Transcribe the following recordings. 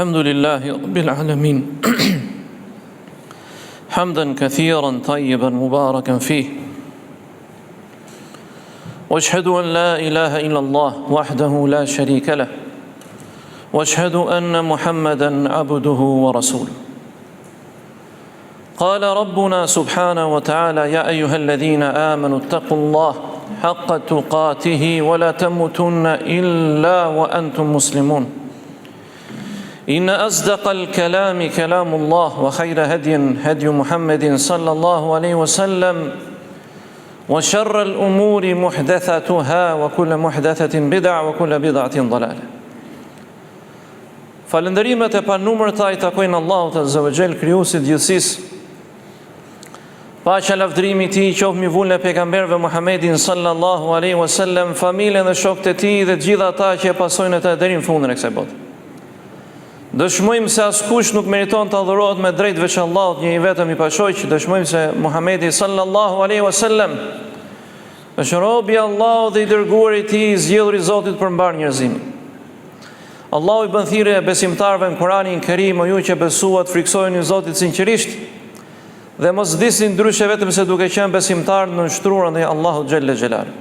الحمد لله رب العالمين حمدا كثيرا طيبا مباركا فيه واشهد أن لا إله إلا الله وحده لا شريك له واشهد أن محمدا عبده ورسوله قال ربنا سبحانه وتعالى يا أيها الذين آمنوا اتقوا الله حق تقاته ولا تموتن إلا وأنتم مسلمون إن أصدق الكلام كلام الله وخير هدي هدي محمد صلى الله عليه وسلم وشر الأمور محدثاتها وكل محدثة بدعة وكل بدعة ضلالة. Falënderimet e panumërta i takojnë Allahut Azza wa Jall, krijuesit gjithësisë. Paqja lavdërimi i tij qoftë mbi vullën e pejgamberëve Muhammedin sallallahu alaihi wasallam, familjen dhe shokët e tij dhe të gjithë ata që e pasojnë ata deri në fundin e kësaj bote. Dëshmojmë se askush nuk meriton të adhurohet me drejt veç Allahut, një i vetëm i pashojq. Dëshmojmë se Muhamedi sallallahu alaihi wasallam është robi i Allahut dhe i dërguari i tij, i zgjedhur i Zotit për mbar njerëzimin. Allahu i bën thirrje besimtarëve në Kur'anin Kerim, o ju që besuat, friksojeni Zotin sinqerisht dhe mos disni ndryshe vetëm se duke qenë besimtar në nështruar ndaj Allahut xhalla xhelal.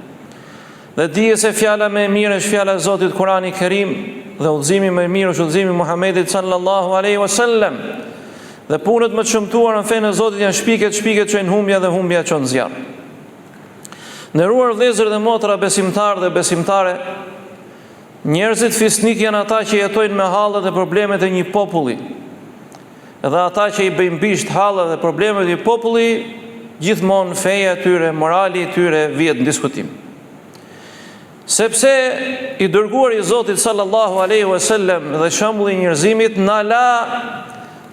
Dhe dije se fjala më e mirë është fjala e Zotit Kur'ani Kerim dhe udhëzimi më i mirë është udhëzimi i Muhamedit sallallahu alaihi wasallam. Dhe punët më të shëmtuara në fenë e Zotit janë shpiket që në humbja dhe humbja që në zjarr. Nderuar vëllezër dhe motra besimtarë dhe besimtare, njerëzit fisnik janë ata që jetojnë me hallet dhe problemet e një populli. Edhe ata që i bëjnë bisht hallet dhe problemet e një populli, gjithmonë feja e tyre, morali i tyre vihet në diskutim. Sepse i dërguari i Zotit sallallahu alaihi wasallam dhe shembulli i njerëzimit na la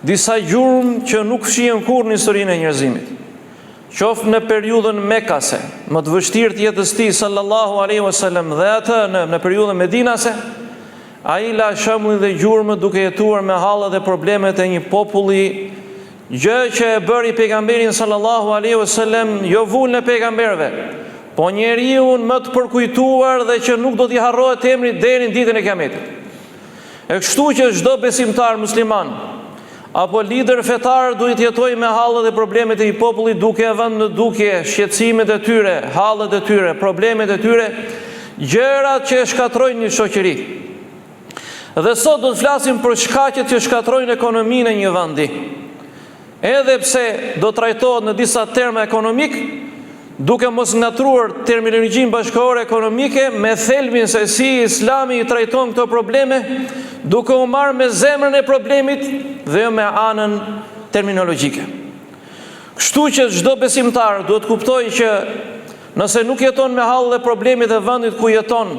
disa gjurmë që nuk fshihen kurrë në historinë e njerëzimit. Qoftë në periudhën mekase, më të vështirë të jetës tij sallallahu alaihi wasallam, dhe atë në periudhën medinase, ai la shembullin dhe gjurmët duke jetuar me hallet dhe problemet e një populli, gjë që e bëri pejgamberin sallallahu alaihi wasallam jo vullën e pejgamberëve, po njeriu më të përkujtuar dhe që nuk do t'i harrohet emri deri në ditën e Kiametit. E kështu që çdo besimtar musliman apo lider fetar duhet jetojë me hallet dhe problemet e një populli, duke e vënë në dukje shqetësimet e tyre, hallet e tyre, problemet e tyre, gjërat që shkatrojnë një shoqëri. Dhe sot do të flasim për shkaqet që shkatrojnë ekonominë e një vendi. Edhe pse do trajtohet në disa terma ekonomik, duke mos ngatruar terminologjinë bashkëkohore ekonomike me thelbin se si Islami i trajton këto probleme, duke u marrë me zemrën e problemit dhe jo me anën terminologjike. Kështu që çdo besimtar duhet të kuptojë që nëse nuk jeton me hall dhe problemet e vendit ku jeton,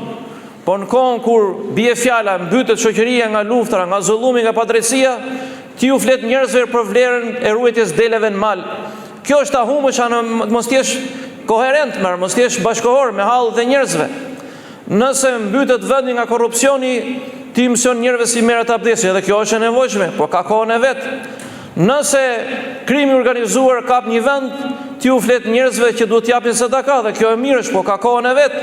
po në kohën kur bie fjala mbytet shoqëria nga luftra, nga zullumi, nga padrejësia, ti u flet njerëzve për vlerën e ruajtjes deleve në mal. Kjo është ahumësh mos t'jesh koherent, mos t'jesh bashkëkohor me hallet e njerëzve. Nëse mbytet vendi nga korrupsioni, ti mëson njerëzve si merret abdesi, edhe kjo është e nevojshme, por ka kohën e vet. Nëse krimi organizuar kap një vend, ti u flet njerëzve që duhet t'japin sadaka, dhe kjo e mirë është, por ka kohën e vet.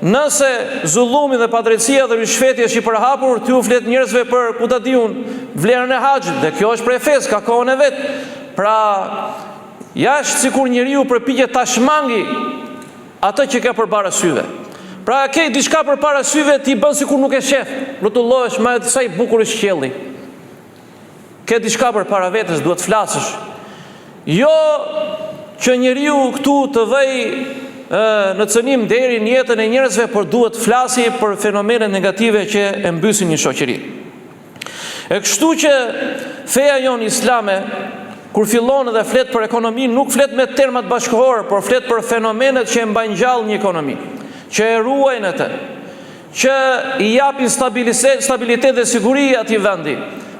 Nëse zullumi dhe padrejësia dhe rishfeti është i përhapur, ti u flet njerëzve për ku ta diun vlerën e haxhit, dhe kjo është prej fesë, ka kohën e vet. Pra, jashtë sikur njeriu përpiqet ta shmangi atë që ka përpara syve. Pra ke diçka përpara syve, ti bën sikur nuk e shef, rrotullohesh me sa i bukur është qielli. Ke diçka përpara vetes, duhet të flasësh. Jo që njeriu këtu të vëj në cënim deri në jetën e njerëzve, por duhet të flasi për fenomene negative që e mbysin një shoqëri. E kështu që feja jon islame, kur fillon dhe flet për ekonomi, nuk flet me termat bashkëkohor, por flet për fenomenet që e mbajnë gjallë një ekonomi, që e ruajnë atë, që i japin stabilitet dhe siguri atij vendi,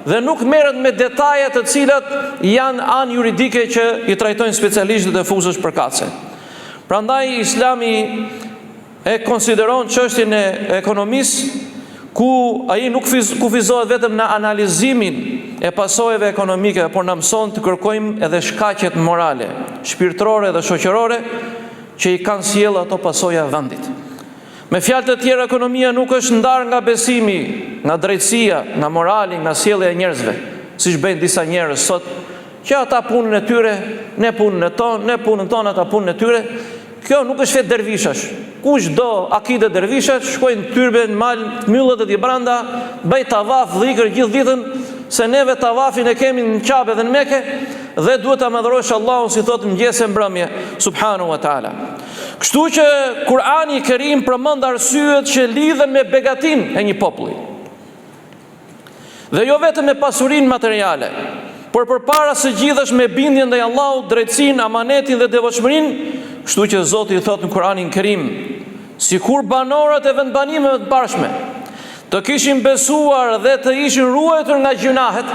dhe nuk merret me detajet të cilat janë anë juridike që i trajtojnë specialistët e fuzës përkatëse. Prandaj Islami e konsideron çështjen e ekonomisë, ku ai nuk kufizohet vetëm në analizimin e pasojave ekonomike, por na mëson të kërkojmë edhe shkaqet morale, shpirtërore dhe shoqërore që i kanë sjellë ato pasoja vendit. Me fjalë të tjera, ekonomia nuk është ndarë nga besimi, nga drejtësia, nga morali, nga sjellja e njerëzve, siç bëjnë disa njerëz sot, që ata punën e tyre, ne punën e tonë, ne punën tonë, ata punën e tyre. Kjo nuk është fet dervishash. Kush do akide dervishash, shkojnë në tyrbe, në mal, myllët e di branda, bëj tavaf, dhikër gjithë ditën, se neve tavafin e kemi në Kabe dhe në Mekë, dhe duhet ta madhrosh Allahun si thotë mëngjesë mbrëmje, subhanahu wa taala. Kështu që Kurani i Kerim përmend arsyet që lidhen me begatinë e një populli. Dhe jo vetëm me pasurinë materiale, por përpara së gjithë është me bindjen ndaj Allahut, drejtësinë, amanetin dhe devotshmërinë. Kështu që Zoti i thotë në Kur'anin Kerim, sikur banorët e vendbanimeve të bashme të kishin besuar dhe të ishin ruajtur nga gjunahet,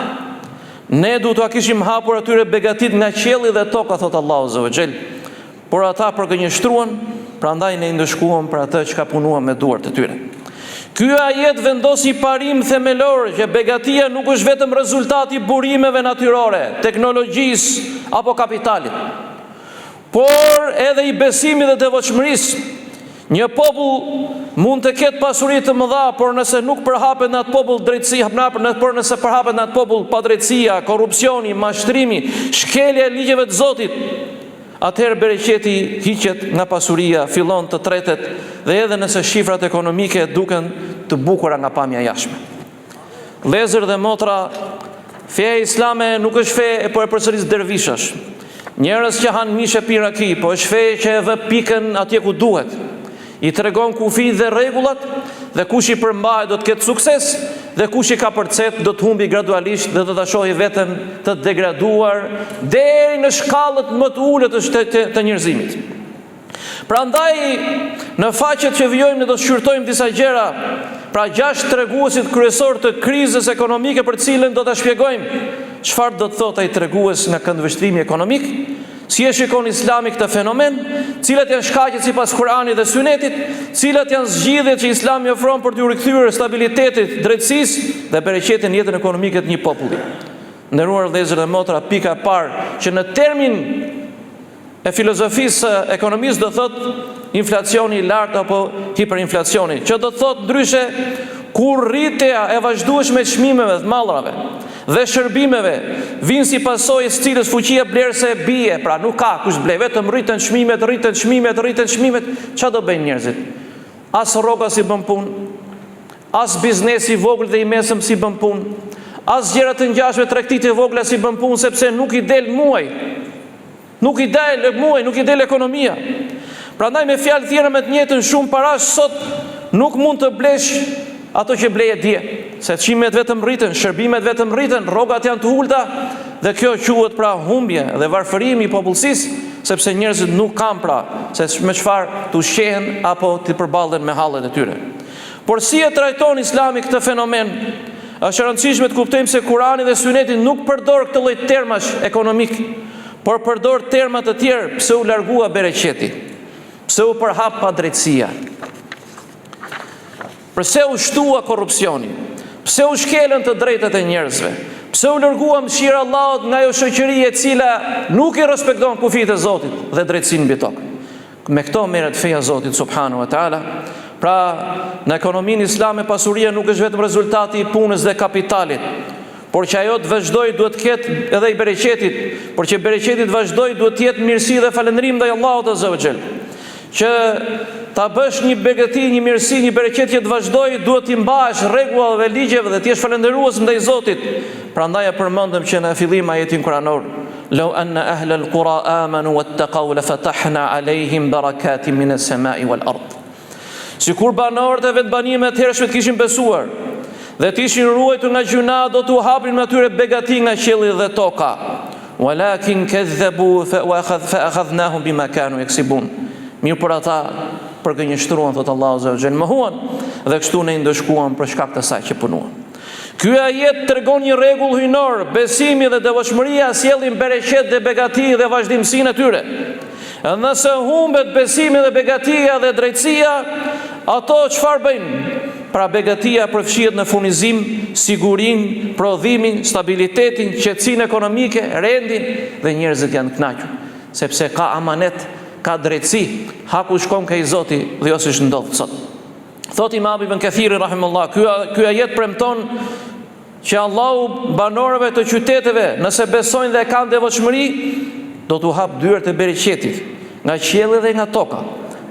ne du të kishim hapur atyre begatit nga qielli dhe toka, thotë Allahu Azza wa Jall. Por ata përgënjeshtruan, prandaj ne i ndëshkuam për atë që ka punuar me duart e tyre. Ky ajet vendosi parim themelor që begatia nuk është vetëm rezultati burimeve natyrore, teknologjisë apo kapitalit, por edhe i besimit dhe devotshmërisë. Një popull mund të ketë pasuri të mëdha, por nëse nuk përhapet në atë popull drejtësia, por nëse përhapet në atë popull padrejtësia, korrupsioni, mashtrimi, shkelja e ligjeve të Zotit, atëherë bereqeti hiqet nga pasuria, fillon të tretet, dhe edhe nëse shifrat ekonomike duken të bukura nga pamja jashtme. Vëllezër dhe motra, feja islame nuk është fe e përsëris dervishash, njerëz që han mish e piraki, po është fe që e vë pikën atje ku duhet. I tregon kufi dhe rregullat, dhe kush i përmbahet do të ketë sukses, dhe kush i ka përcet do të humbi gradualisht dhe do ta shohë veten të degraduar deri në shkallët më të ulët të njerëzimit. Prandaj në faqet që vijojmë ne do të shqyrtojmë disa gjëra, pra 6 treguesit kryesor të krizës ekonomike për cilën do ta shpjegojmë çfarë do të thotë ai tregues nga këndvështrimi ekonomik, si e shikon Islami këtë fenomen, cilat janë shkaqet sipas Kuranit dhe Sunetit, cilat janë zgjidhjet që Islami ofron për t'u rikthyer stabilitetit, drejtësisë dhe bereqetin në jetën ekonomike të një populli. Nderuar vëllezër dhe motra, pika e parë që në termin e filozofisë ekonomisë do thotë inflacioni i lartë apo hiperinflacioni, që do të thotë ndryshe kur rritja e vazhdueshme e çmimeve të mallrave dhe shërbimeve vinë si pasojë së cilës fuqia blerëse bie, pra nuk ka kush ble, vetëm rriten çmimet, çfarë do bëjnë njerëzit? As rroga si bën punë, as biznesi i vogël dhe i mesëm si bën punë, as gjëra të ngjashme tregtitë e vogla si bën punë, sepse nuk i del muaj. Nuk i del ekonomia. Prandaj me fjalë tjera me të njëjtën shumë parash sot nuk mund të blesh ato që bleje dje, se çmimet vetëm rriten, shërbimet vetëm rriten, rrogat janë të ulta, dhe kjo quhet pra humbje dhe varfërimi i popullsisë, sepse njerëzit nuk kanë pra se me çfarë të ushqehen apo të përballen me hallet e tyre. Por si e trajton Islami këtë fenomen? Është e rëndësishme të kuptojmë se Kurani dhe Suneti nuk përdor këtë lloj termash ekonomik, por përdor terma të tjerë, pse u largua bereqeti, pse u përhap padrejtësia, pse u shtua korrupsioni, pse u shkelën të drejtat e njerëzve, pse u largua mëshira e Allahut nga ajo shoqëri e cila nuk i respekton kufijtë e Zotit dhe drejtësinë mbi tokë. Me këto merret feja e Zotit subhanahu wa taala. Pra, në ekonominë islame pasuria nuk është vetëm rezultati i punës dhe kapitalit, por që ajo të vazhdoj duhet të ketë edhe i bereqetit, por që bereqeti të vazhdoj duhet të jetë mirësi dhe falëndrim ndaj Allahut azza wa jall. Që ta bësh një begati, një mirësi, një bereqet që të vazhdoj, duhet t'i mbash rregullave dhe ligjeve dhe t'jesh falëndërues ndaj Zotit. Prandaj e përmendëm që në fillim ajetin kuranor, "Law anna ahla al-qura amanu wattaqaw lafatahna alejhim barakatin minas samai wal ard." Sikur banorët e vetbanimeve të hershme të kishin besuar dhe të ishin ruajtur nga gjuna, do t'u hapin me atyre begati nga qielli dhe toka. Walakin kadhabu fa akhadhnahum bima kanu yaksibun. Mirë për ata përgënjeshtruan, thotë Allahu azza wa jall, mohuan dhe kështu ne i ndëshkuam për shkak të asaj që punuan. Ky ajet tregon një rregull hyjnor, besimi dhe devotshmëria sjellin bereqet dhe begati dhe vazhdimsinë e tyre. Nëse humbet besimi dhe begatia dhe drejtësia, ato çfarë bëjnë? Pra begatia përfshihet në furnizim, sigurinë, prodhimin, stabilitetin, qetësinë ekonomike, rendin, dhe njerëzit janë kënaqur, sepse ka amanet, ka drejtësi, haku shkon ka i Zoti dhe jo si ndodh sot. Thot Imam Ibn Kathiri rahimullah, ky ajet premton që Allahu banorëve të qyteteve, nëse besojnë dhe kanë devotshmëri, do t'u hap dyert e bereqetit nga qielli dhe nga toka.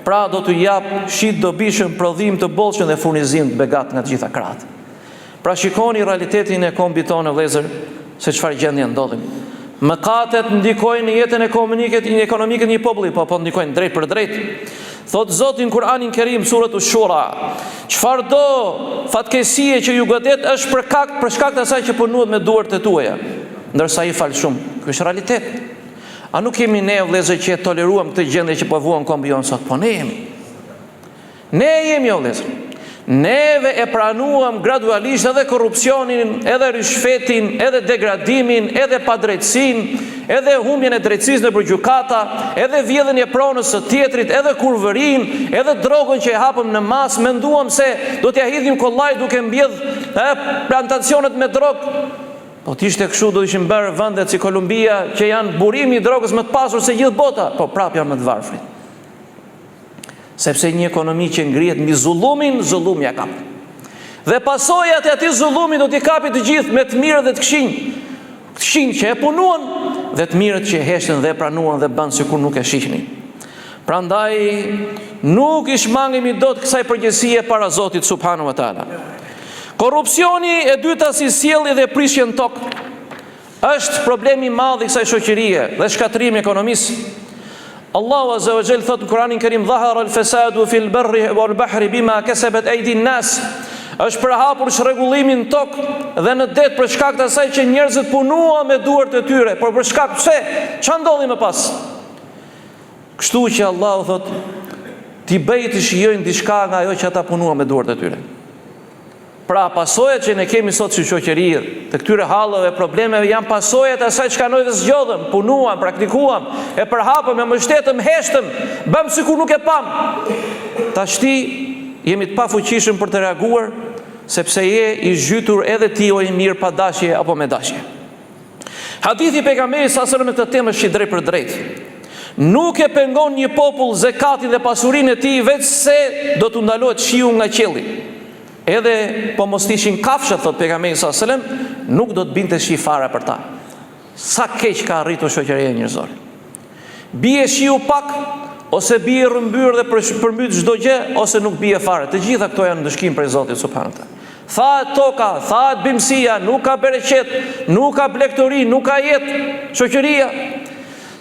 Pra do t'u jap shit dobishëm, prodhim të bollshëm dhe furnizim të begat nga të gjitha krahat. Pra shikoni realitetin e kombit tonë vëllezër, se çfarë gjendje ndodhim. Mëkatet ndikojnë në jetën ekonomike të një populli, po ndikojnë drejt për drejt. Thot Zoti në Kur'anin Kerim, suratu Shura, çfarëdo fatkesie që ju godet është për shkak të asaj që punohet me duart e tuaja, ndërsa ai fal shumë. Ky është realitet. A nuk kemi ne vëllezër që toleruam këtë gjendje që po vuan kombi jon sot? Po ne jemi. Ne jemi vëllezër. Neve e pranuam gradualisht edhe korrupsionin, edhe rishfetin, edhe degradimin, edhe padrejtësinë, edhe humbjen e drejtësisë nëpër gjykata, edhe vjedhjen e pronës së tjetrit, edhe kurvërin, edhe drogën që e hapëm në mas. Menduam se do t'ja hidhim kollaj duke mbjedh plantacionet me drogë. Po t'ishte kështu do ishin bërë vendet si Kolumbia, që janë burimi i drogës më të pasur se gjithë bota, po prap janë më të varfrit. Sepse një ekonomi që ngrihet mbi zullumin, zullumi ja kap. Dhe pasojat e atij zullumi do t'i kapi të gjithë, me të mirët dhe të këqinj. Të këqinj që e punuan dhe të mirët që e heshtën dhe e pranuan dhe bën sikur nuk e shihnin. Prandaj nuk i shmangemi dot kësaj përgjegjësie para Zotit subhanahu wa taala. Korrupsioni e dyta si sjellje dhe prishje në tokë është problemi i madh i kësaj shoqërie dhe shkatrimi i ekonomisë. Allahu azza wa jall thot në Kur'anin Kerim, dhahara al-fasadu fil barri wal bahri bima kasabat aydin nas. Është përhapur çrregullimi në tokë dhe në det për shkak të asaj që njerëzit punuan me duart e tyre. Por për shkak pse? Ç'a ndodhi më pas? Kështu që Allahu thot, ti bëj të shijojnë diçka nga ajo që ata punuan me duart e tyre. Pra pasojat që ne kemi sot si shoqëri të këtyre hallave, problemeve, janë pasojat e asaj çka noi zgjodhëm, punuam, praktikuam, e përhapëm, e mbështetëm, heshtëm, bëm sikur nuk e pam. Tashti jemi të pafuqishëm për të reaguar, sepse je i zhytur edhe ti o i mirë pa dashje apo me dashje. Hadithi pejgamberit sa sërë me këtë temë është drejt për drejt. Nuk e pengon një popull zekatin dhe pasurinë e tij veç se do t'u ndalohet shiu nga qielli. Edhe po mos ishin kafshët, thot pejgamberi sa selam, nuk do të binte shi fare për ta. Sa keq ka arritur shoqëria njerëzore. Bie shiu pak, ose bie rrëmbyer dhe përmbyt çdo gjë, ose nuk bie fare. Të gjitha këto janë ndëshkim prej Zotit subhanallahu teala. Thahet toka, thahet bimësia, nuk ka bereqet, nuk ka blegtori, nuk ka jetë shoqëria,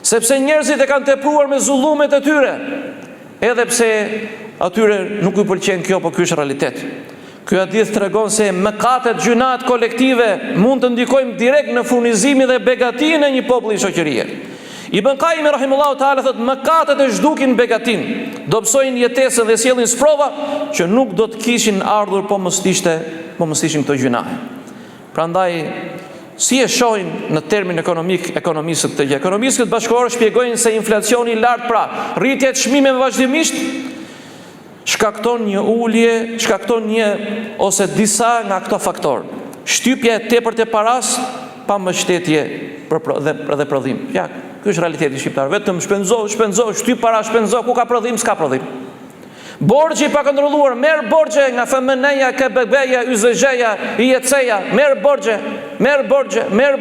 sepse njerëzit e kanë tepruar me zullumet e tyre. Edhe pse atyre nuk i pëlqen kjo, po ky është realitet. Ky hadith tregon se mëkatet, gjunat kolektive mund të ndikojnë direkt në furnizimin dhe begatinë e një populli shoqërie. Ibn Qayyim rahimullahu taala thot, mëkatet e zhdukin begatin, dobësojnë jetesën dhe sjellin sprova që nuk do të kishin ardhur po mos ishin këto gjuna. Prandaj si e shohin në termin ekonomik ekonomistët të gjë. Ekonomistët bashkëkohor shpjegojnë se inflacioni i lartë, pra rritja e çmimeve vazhdimisht, shkakton një ulje, shkakton një ose disa nga këto faktorë. Shtypja e tepërt e paras pa mbështetje dhe prodhim. Ja, ky është realiteti shqiptar. Vetëm shpenzo, shtyp para, shpenzo, ku ka prodhim, s'ka prodhim. Borxhi pa kontrolluar, merr borxhe nga FMN-ja, KBB-ja, YZG-ja, IEC-ja, merr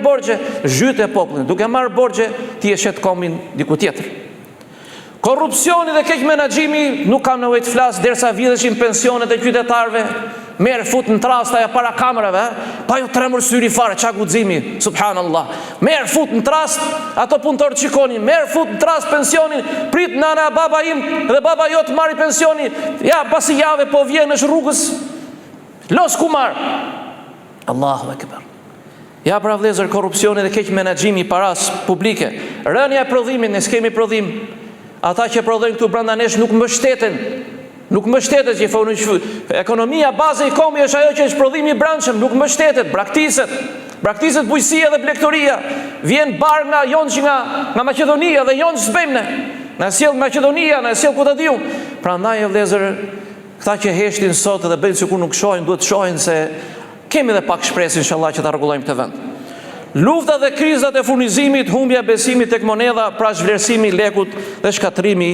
borxhe, zhyt e popullin. Duke marr borxhe, ti e shet kombin diku tjetër. Korrupsioni dhe keq menaxhimi nuk kam nevojë të flas derisa vjedheshin pensionet e qytetarëve, merr fut në trast ajo para kamerave, pa ju tremur syri fare, çka guximi, subhanallahu. Merr fut në trast ato punëtorë shikonin, merr fut në trast pensionin, prit nana baba im dhe baba jot marri pensionin. Ja, pasi javë po vjen në rrugës. Los kumar. Allahu akbar. Ja, pra vëllezër, korrupsioni dhe keq menaxhimi i paras publike, rënja e prodhimit, ne s'kemi prodhim. Ata që prodhojnë këtu brenda nesh nuk mbështeten. Nuk mbështetet që thonë ekonomia, baza i kombit është ajo që është prodhimi i brendshëm, nuk mbështetet, braktiset bujësia dhe blegtoria. Vjen bar nga jonç nga Maqedonia dhe jonç s'bëjmë ne. Na sjell Maqedonia, na sjell ku ta diun. Prandaj vëllezër, këta që heshtin sot dhe bëjnë sikur nuk shohin, duhet të shohin se kemi edhe pak shpresë inshallah që ta rregullojmë këtë vend. Lufta dhe krizat e furnizimit, humbja e besimit tek monedha, pra zhvlerësimi i lekut dhe shkatrimi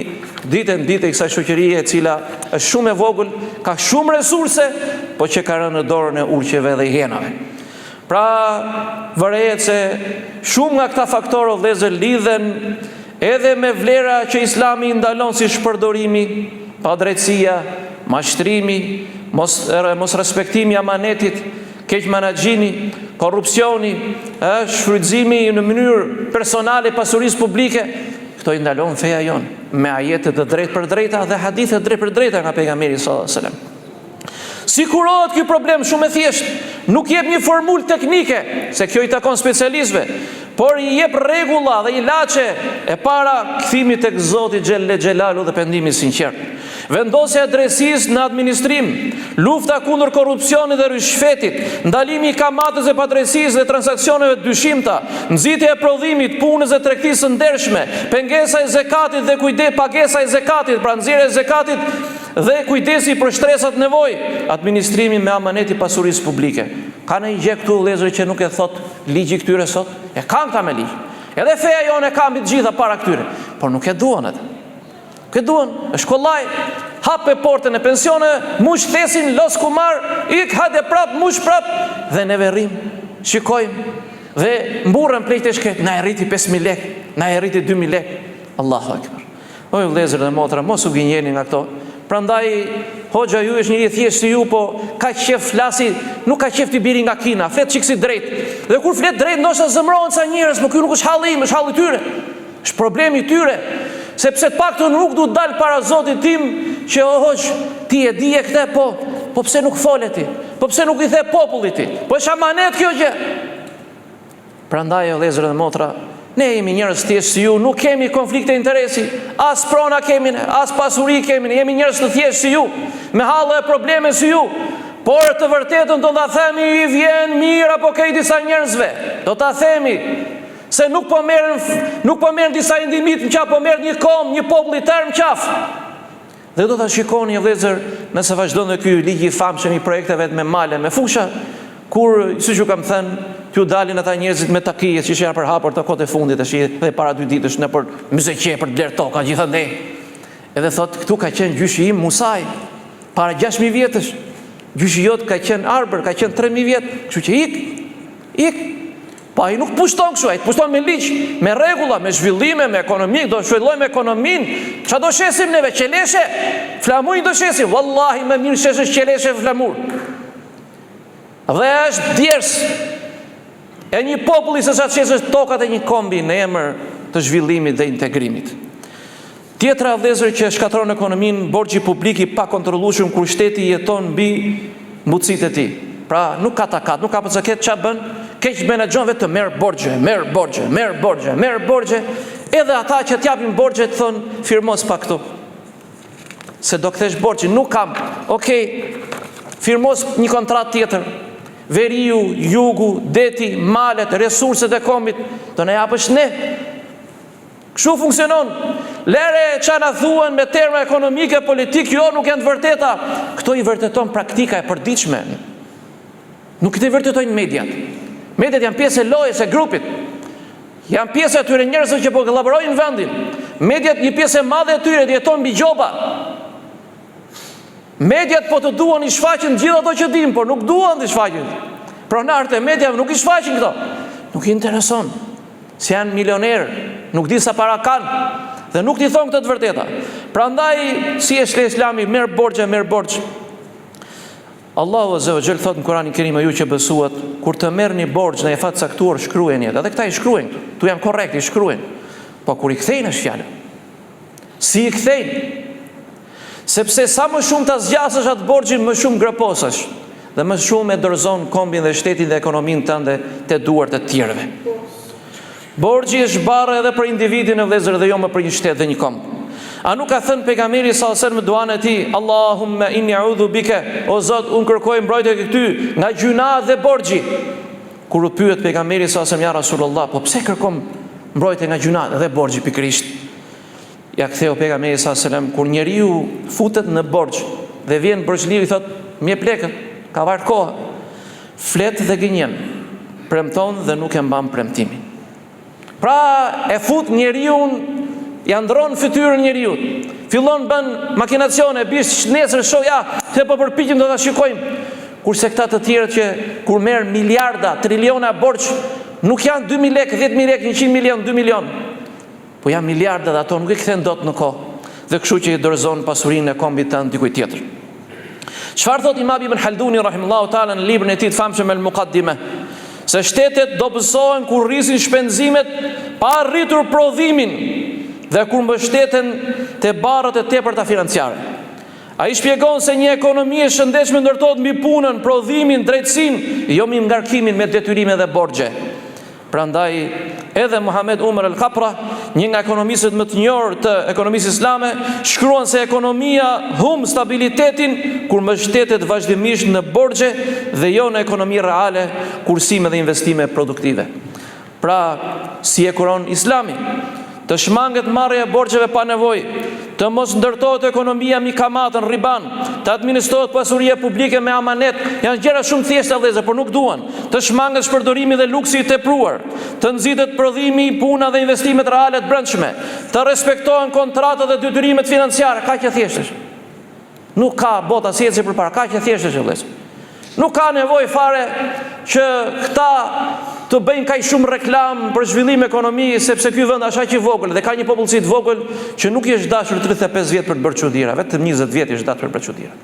ditë në ditë i kësaj shoqërie e cila është shumë e vogël, ka shumë resurse, po që ka rënë në dorën e urqeve dhe hienave. Pra, vërehet se shumë nga këta faktorë vëllezër lidhen edhe me vlera që Islami ndalon si shpërdorimi, padrejtësia, mashtrimi, mos respektimi amanetit, keq menaxhimi, korrupsioni, shfrytëzimi në mënyrë personale pasurisë publike, këto i ndalon feja jonë me ajete të drejtë për drejta dhe hadithe të drejtë për drejta nga pejgamberi sallallahu alajhi wasallam. Si kurohet ky problem shumë e thjeshtë, nuk jep një formulë teknike, se kjo i takon specialistëve, por i jep rregulla dhe ilaçe e para kthimit tek Zoti xhelle xhelalu dhe pendimit sinqert. Vendosja e drejtësisë në administrim, lufta kundër korrupsionit dhe rishfetit, ndalimi i kamatës e padrejtësisë dhe transaksioneve dyshimta, nxitja e prodhimit, punës dhe tregtisë së ndershme, pengesa e zekatit dhe pagesa e zekatit, pra nxjerrja e zekatit dhe kujdesi për shtresat nevojë, administrimi me amanet i pasurisë publike. Ka në i gjë këtu vëllezër që nuk e thot ligji këtyre sot? E kanë ta me ligj. Edhe feja jonë e ka mbi të gjitha para këtyre, por nuk e duan atë. Këtë duan, është kollaj, hape portën e pensione, mush thesin, los kumar, ik, hajde prap, mush prap, dhe neve rrim, shikojmë, dhe mburën plejt e shket, na e rriti 5.000 lek, na e rriti 2.000 lek, Allahu akbar. Oj vëllezër dhe motra, mos u gënjeni nga këto. Prandaj, hoxha ju është njëri thjesht si ju, po ka qef flasi, nuk ka qef t'i biri nga kina, flet çik si drejt. Dhe kur flet drejt, ndoshta zëmrohen sa njerëz, po ky nuk është halli im, është halli tyre. Është problemi i tyre. Sepse të paktën nuk du të dalë para Zotit tim që o hoq, ti e dije këte, po pse nuk fole ti? Po pse nuk i the popullit ti? Po është amanet kjo gjë. Prandaj o vëllezër dhe motra, ne jemi njerëz thjesht si ju, nuk kemi konflikte interesi, as prona kemi, as pasuri kemi, jemi njerëz të thjesht si ju, me hallë e probleme si ju. Por të vërtetën do ta themi i vjen mirë apo ke disa njerëzve. Do ta themi se nuk po merren disa indimit në qaf, po merr një kom, një popull i tërë në qaf. Dhe do ta shikoni vëllezër, nëse vazhdon dhe ky ligj i famshëm i projekteve me male, me fusha, kur siç ju kam thënë, t'ju dalin ata njerëzit me takije që ishin për hapur të kohët e fundit, tash dhe para 2 ditësh në për myzeqe për të bler toka gjithandej. Edhe thot, këtu ka qenë gjyshi im Musaj, para 6.000 vjetësh. Gjyshi jot ka qenë Arbër, ka qenë 3.000 vjet, kështu që ik. Po ai nuk pushton kështu, ai pushton me ligj, me rregulla, me zhvillime, me ekonomi, do zhvillojmë ekonominë. Çfarë do shesim neve? Qeleshe? Flamurin do shesim? Wallahi më mirë shesh qeleshe flamur. Dhe është djers e një populli se sa shesh tokat e një kombi në emër të zhvillimit dhe integrimit. Tjetra vëllezër që shkatron ekonominë, borxhi publik i pa kontrollueshëm kur shteti jeton mbi mbucitë e tij. Pra nuk ka takat, nuk ka pazaket, ç'a bën? Keq menaxhon vetë merr borxhe, edhe ata që t'japin borxhet thon firmos pa këtu. Se do kthesh borxhin, nuk kam. Okej, firmos një kontratë tjetër. Veriu, jugu, deti, malet, resurset e kombit, do na japësh ne. Kështu funksionon. Lere që na thuan me terma ekonomike, politik, jo nuk janë të vërteta. Këto i vërteton praktika e përditshme. Nuk i vërtetojnë mediat. Mediat janë pjesë e lojës e grupit. Janë pjesë e atyre njerëzve që po kollaborojnë në vendin. Mediat një pjesë e madhe e tyre jeton mbi gjoba. Mediat po të duan i shfaqin gjithë ato që dim, por nuk duan të shfaqin. Pronarët e mediave nuk i shfaqin këto. Nuk i intereson. Se janë milionerë, nuk di sa para kanë dhe nuk t'i thonë këtë të vërteta. Prandaj si e shle Islami, merr borxhe. Allahu Azza wa Jall thot në Kur'anin Kerim, ju që besuat, kur të merrni borxh në fat caktuar shkruajeni atë. Edhe këta i shkruajnë, tu janë korrekt, i shkruajnë. Po kur i kthejnë është fjalë. Si i kthejnë? Sepse sa më shumë ta zgjasësh atë borxhin, më shumë graposash dhe më shumë e dorëzon kombin dhe shtetin dhe ekonominë tënde te duart e të tjerëve. Borxhi është barë edhe për individin e vëllezër dhe jo më për një shtet dhe një komb. A nuk ka thënë pejgamberi sallallahu alajhi wasallam në duan e tij, Allahumma inni a'udhu bika, o Zot, unë kërkoj mbrojtje tek ty nga gjuna dhe borxhi. Kur u pyet pejgamberi sallallahu alajhi wasallam, ja Rasulullah, po pse kërkom mbrojtje nga gjuna dhe borxhi pikërisht? Ja ktheu pejgamberi sallallahu alajhi wasallam, kur njeriu futet në borxh dhe vjen borxhliu i thot, "Mje plekët, ka varë kohë." Flet dhe gënjen. premton dhe nuk e mban premtimin. Pra e fut njeriun, ja ndron fytyrën njeriut. Fillon bën makinacione, bish nesër shoja, se po përpiqem do ta shikojmë. Kurse këta të tjerët që kur merr miliarda, triliona borx, nuk janë 2000 lekë, 10000 lekë, 100 milion, 2 milion. Po janë miliarda dhe ato nuk e kthen dot në kohë. Dhe kështu që i dorëzon pasurinë e kombit tënd dikujt tjetër. Çfarë thot Imam Ibn Halduni rahimahullahu taala në librin e tij të famshëm El Muqaddime? Se shtetet dobësohen kur rrisin shpenzimet pa arritur prodhimin dhe kur mbështeten te barrat e tepërta financiare. Ai shpjegon se një ekonomi e shëndetshme ndërtohet mbi punën, prodhimin, drejtësinë, jo mbi ngarkimin me detyrime dhe borxhe. Prandaj edhe Muhammed Umar al-Khapra, një nga ekonomistët më të njohur të ekonomisë islame, shkruan se ekonomia humb stabilitetin kur mbështetet vazhdimisht në borxhe dhe jo në ekonomi reale, kursime dhe investime produktive. Pra, si e kuron Islami, të shmanget marrja e borxheve pa nevojë, të mos ndërtohet ekonomia mi kamatën, riban, të administrohet pasuria publike me amanet, janë gjëra shumë thjeshta vëllezër, por nuk duan. Të shmanget shpërdorimi dhe luksi i tepruar, të nxitet prodhimi, puna dhe investimet reale të brendshme, të respektohen kontratat dhe detyrimet financiare, kaq e thjeshtë. Nuk ka bota si ecë përpara, kaq e thjeshtë vëllezër. Nuk ka nevojë fare që këta të bëjnë kaq shumë reklam për zhvillim ekonomi, sepse ky vend është aq i vogël dhe ka një popullsi të vogël që nuk i është dashur 35 vjet për të bërë çuditëra, vetëm 20 vjet i është dashur për të bërë çuditëra.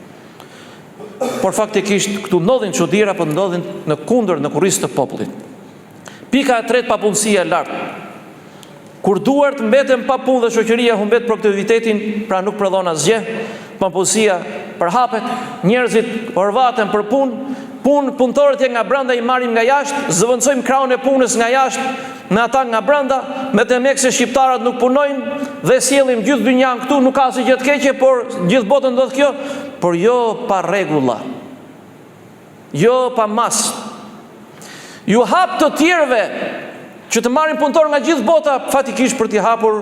Por faktikisht këtu ndodhin çuditëra, po ndodhin në kundër në kurriz të popullit. Pika e tretë, papunësia e lartë. Kur duart mbeten pa punë dhe shoqëria humbet produktivitetin, pra nuk prodhon asgjë, papunësia përhapet, njerëzit orvaten për punëtorët nga brenda i marrim nga jashtë, zëvendësojmë krahun e punës nga jashtë, me ata nga brenda, me të mek se shqiptarët nuk punojnë dhe sjellim gjithë dynjan këtu, nuk ka asgjë të keqe, por gjithë botën ndodh kjo, por jo pa rregulla. Jo pa mas. Ju hap të tjerëve që të marrin punëtor nga gjithë bota, fatikisht për t'i hapur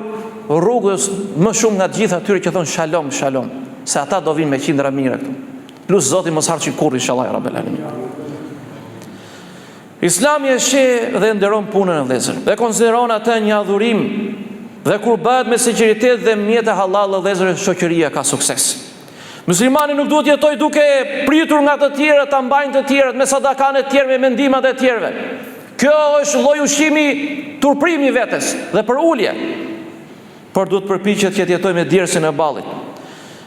rrugës më shumë nga të gjithë atyre që thonë shalom, shalom, se ata do vinë me qindra mire këtu. Plus Zoti mos harxhi kurrë inshallah rabbel alamin. Islami e sheh dhe nderon punën e vëllezër dhe konsideron atë një adhurim, dhe kur bëhet me sinqeritet dhe mjete halal vëllezër, shoqëria ka sukses. Muslimani nuk duhet jetoj duke pritur nga të tjerët, ta mbajnë të tjerët me sadakan e tjerëve, me ndimat e tjerëve. Kjo është lloj ushqimi turprimi vetes dhe për ulje. Por duhet përpiqet që të jetoj me djersën e ballit.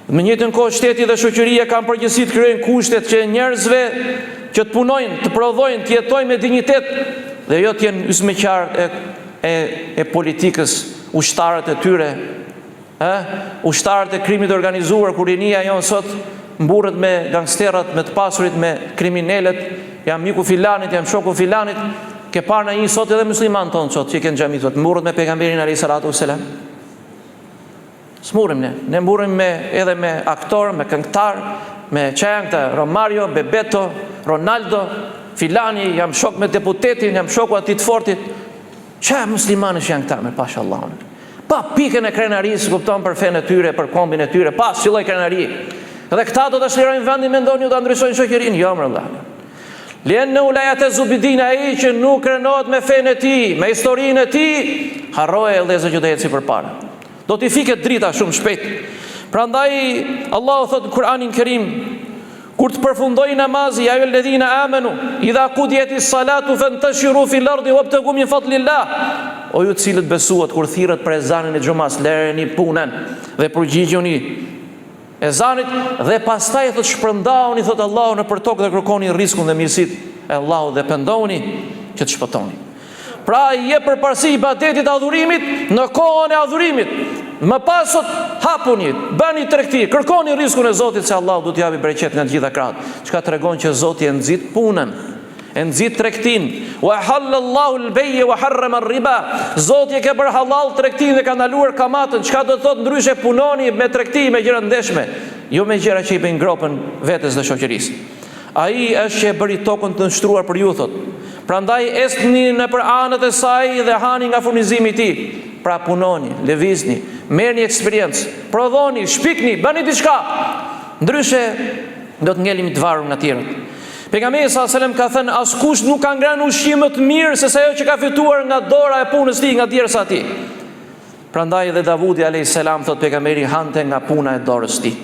Me njëjtën kohë shteti dhe shoqëria kanë përgjegjësi të krijojnë kushtet që njerëzve që të punojnë, të prodhojnë, të jetojnë me dinjitet dhe jo të jenë ysmeqar e politikës, ushtarët e tyre, ushtarët e krimit organizuar, kur rinia jonë sot mburret me gangsterat, me të pasurit, me kriminalet, jam miku filanit, jam shoku filanit, ke parë në një sot edhe musliman tonë sot që i kënë xhami sot, mburret me pejgamberin alayhi salatu wassalam. Smurim ne mburrim edhe me aktor, me këngëtar, me çajang të Romario, Bebeto, Ronaldo, filani, jam shok me deputetin, jam shoku atij të fortit. Çfarë muslimanësh janë këta me pashallahun? Pa pikën e krenarisë, kupton, për fenë e tyre, për kombin e tyre, pa si lloj krenari. Dhe këta do të shlirojnë vendin, mendoni ju ta ndryshojnë shoqërinë, jo më vëlla. Lianna la yatazubidin, ai që nuk krenohet me fenë e tij, me historinë e tij, harroje vëllezër që do eci përpara. Do t'i fiket drita shumë shpejt. Prandaj Allahu thot në Kur'anin Kerim, kur të përfundoj namazi, ja ayyuhalladhina amanu, idha qudiyatis salatu fantashiru fil ardi wabtagu min fadlillah. O ju të cilët besuat, kur thirret për ezanin e xumas, lëreni punën dhe përgjigjuni ezanit dhe pastaj thot shpërndauni, thot Allahu, në për tokë dhe kërkoni rrezikun dhe mirësitë e Allahut dhe pendohuni që të shpëtoni. Pra i jep përparësi ibadetit, adhurimit në kohën e adhurimit. Më pasot hapuni, bëni tregti, kërkoni rrezikun e Zotit, se Allahu do t'ju japi bereqet nga të gjitha krahët. Çka tregon që Zoti e nxit punën, e nxit tregtin. Wa halallahu al-bay'a wa harrama ar-riba. Zoti e ka bërë halal tregtin dhe ka ndaluar kamatën. Çka do të thotë ndryshe, punoni me tregti, me gjëra ndeshme, jo me gjëra që i bëjnë gropën vetes dhe shoqërisë. Ai është që e bëri tokën të nështruar për ju, thot. Prandaj esni në për anët e saj dhe hani nga furnizimi i tij. Pra punoni, lëvizni, merrni eksperiencë, prodhoni, shpikni, bëni diçka. Ndryshe do të ngelimi të varur nga tjerët. Pejgamberi sallallahu alajhi wasallam ka thënë askush nuk ka ngrënë ushqim më të mirë se ajo që ka fituar nga dora e punës tij, nga djersa e tij. Prandaj edhe Davudi alayhis salam thot pejgamberi hante nga puna e dorës tij.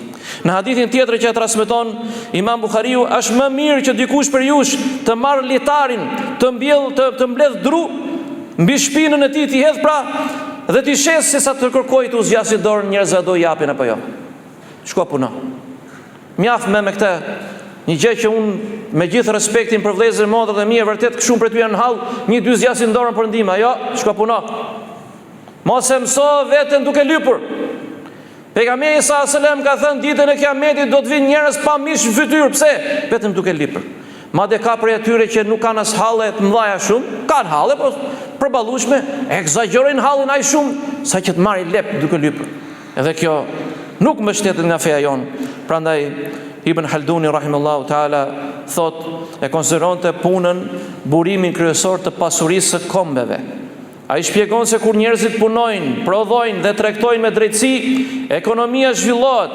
Në hadithin tjetër që e transmeton Imam Buhariu, është më mirë që dikush për jush të marrë litarin, të mbledh dru mbi shpinën e tij, t'i hedh pra dhe t'i shes se sa të kërkoj të zgjasë dorën njerëzve do japin apo jo. Shko puno. Mjaft me këtë një gjë që unë me gjithë respektin për vëllezërit motrat e mia vërtet këshum për ty në hall, një dy zgjasin dorën për ndihmë. Jo, shko puno. Mos e mëso veten duke lypur. Pejgamberi sallallahu alajhi wasallam ka thënë ditën e Kiametit do të vinë njerëz pa mish në fytyrë, pse? Vetëm duke lypur. Madje ka prej atyre që nuk kanë as halle të mëdha shumë, kanë halle, po përballueshme, egzagjerojnë hallin aq shumë sa që të marrin lep duke lypur. Edhe kjo nuk mbështetet nga feja jonë. Prandaj Ibn Halduni rahimahullahu taala thot e konsideronte punën burimin kryesor të pasurisë së kombeve. Ai shpjegon se kur njerëzit punojnë, prodhojnë dhe tregtojnë me drejtësi, ekonomia zhvillohet.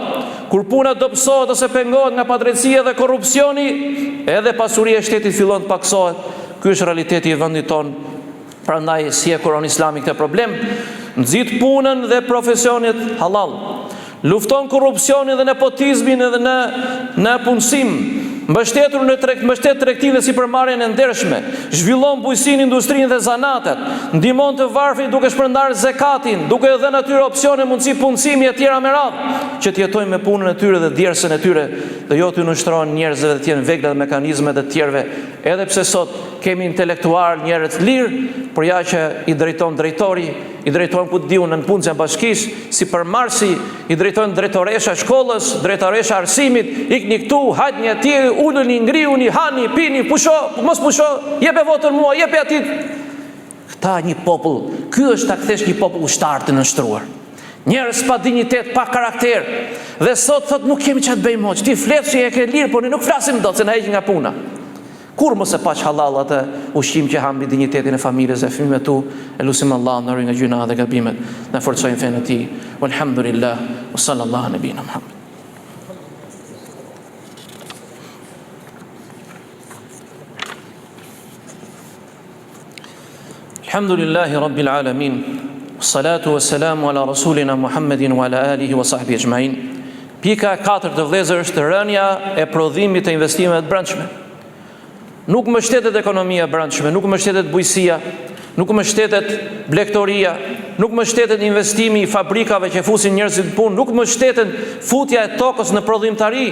Kur puna dobësohet ose pengohet nga padrejtësia dhe korrupsioni, edhe pasuria e shtetit fillon të paksohet. Ky është realiteti i vendit tonë. Prandaj si e kuron Islami këtë problem, nxit punën dhe profesionet halal. Lufton korrupsionin dhe nepotizmin edhe në punësim, mbështet tregtinë dhe sipërmarrjen e ndershme, zhvillon bujqësinë, industrinë dhe zanatet, ndihmon të varfrit duke shpërndarë zekatin, duke dhënë atyre opsione, mundësi punësimi e tjera me radhë, që të jetojnë me punën e tyre dhe djersën e tyre, dhe jo të nështrohen njerëzve dhe të jenë vegla dhe mekanizme të tjerëve, edhe pse sot kemi intelektual njerëz të lirë, por ja që i drejton drejtori, i drejton ku diu në punën e bashkisë, si përmarrësi, i drejton drejtoresha shkollës, drejtoresha arsimit, ikni këtu, hajtni atje, uluni, ngriuni, hani, pini, pusho, mos pusho, jepe votën mua, jepe atit. Këta një popull, ky është ta kthesh një popull ushtar të nënshtruar. Njerëz pa dinjitet, pa karakter. Dhe sot thot nuk kemi çfarë të bëjmë moç. Ti flet se e ke lirë, por ne nuk flasim dot se na heqin nga puna. Kur mos e paç halal atë ushqim që hambi dinjitetin e familjes e fëmijëve tu, elusim Allah na ruaj nga gjuna dhe gabimet, na forcojnë fenë e tij. Walhamdulillah, wa sallallahu ala nabiyina Muhammad. Alhamdulillahi rabbil alamin. Salatu wassalamu ala rasulina Muhammedin wa ala alihi wa sahbihi ajma'in. Pika 4 të vëllezër është rënja e prodhimit të investimeve të brendshme. Nuk mbështetet ekonomia e brendshme, nuk mbështetet bujqësia, nuk mbështetet blegtoria, nuk mbështetet investimi i fabrikave që fusin njerëzit në punë, nuk mbështetet futja e tokës në prodhimtari.